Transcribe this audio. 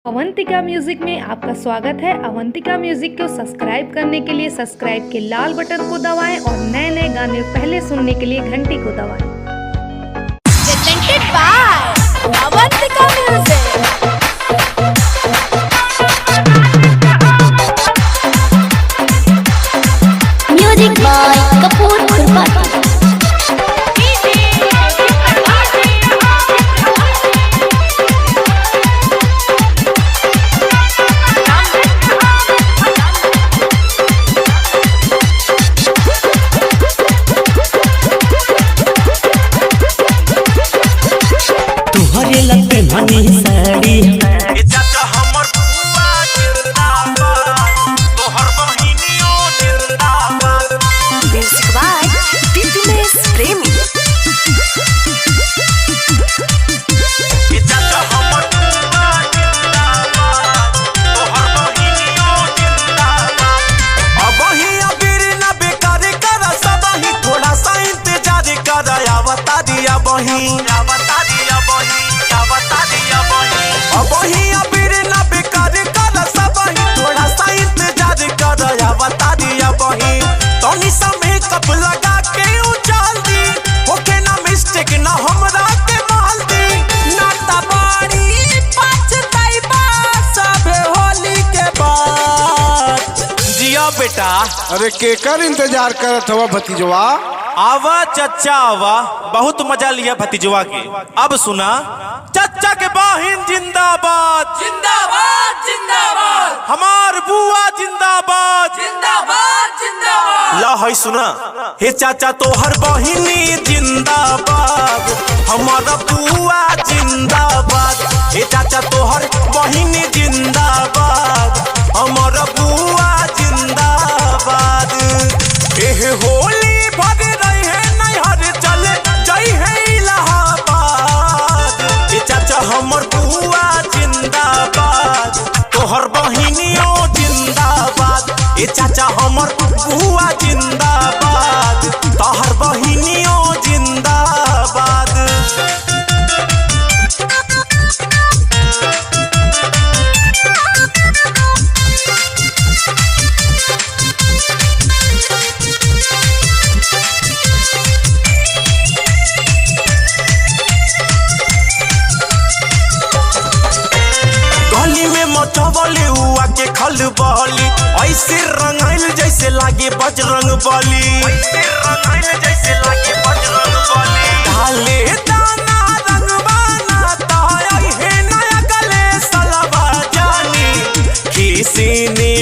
Avantika music में आपका स्वागत है। अवंतिका म्यूजिक को सब्सक्राइब करने के लिए सब्सक्राइब के लाल बटन को दबाएं और नए नए गाने पहले सुनने के लिए घंटी को दबाएं। Presented by Avantika music. Music by Kapoor Kurbani. तुहरे लगते मनी साड़ी चाचा हमर बुआ जिंदाबाद तोहर बहिनियो जिंदाबाद। म्यूजिक बाय दिनेश प्रेमी। चाचा हमर बुआ जिंदाबाद तोहर बहिनियो जिंदाबाद। अब ही अबीर न बेकार कर सब ही थोड़ा सा इंतजार कर आवता दिया बही आवता दिया बही आवता दिया बही। अब ही अबीर न बेकार कर सब ही थोड़ा सा इंतजार कर आवता दिया बही। तनी सा मेकअप लगा के उछाल दी होके ना मिस्टेक ना हमरा के माल दी ना तबाड़ी पछताई बा सब होली के बाद। जिया बेटा अरे केकर इंतजार करत हवा भतीजवा? आवा चचा आवा बहुत मजा लिया भतीजवा के। अब सुना चचा के बाहिन जिंदाबाद जिंदाबाद जिंदाबाद। हमार बुआ जिंदाबाद जिंदाबाद जिंदाबाद। ला है सुना हे चाचा तोहर बहिनी जिंदाबाद हमारा बुआ जिंदाबाद। हे चाचा तोहर बहिनी जिंदाबाद हमारा बुआ जिंदाबाद। एह होली भर रही है नैहर चले जई है इलाहाबाद। ए चाचा हमर बुआ जिंदाबाद तोहर बहिनियो जिंदाबाद। ए चाचा हमर बुआ जिंदाबाद तोहर बहिनियो जिंदाबाद। गली में मचवली हुआ के खलबली ऐसे रंगाइल जैसे लागे बजरंग बली ऐसे रंगाइल जैसे लागे बजरंग बली। डाले दाना रंगवाना ताया है नया गले सलवा जानी खीसीनी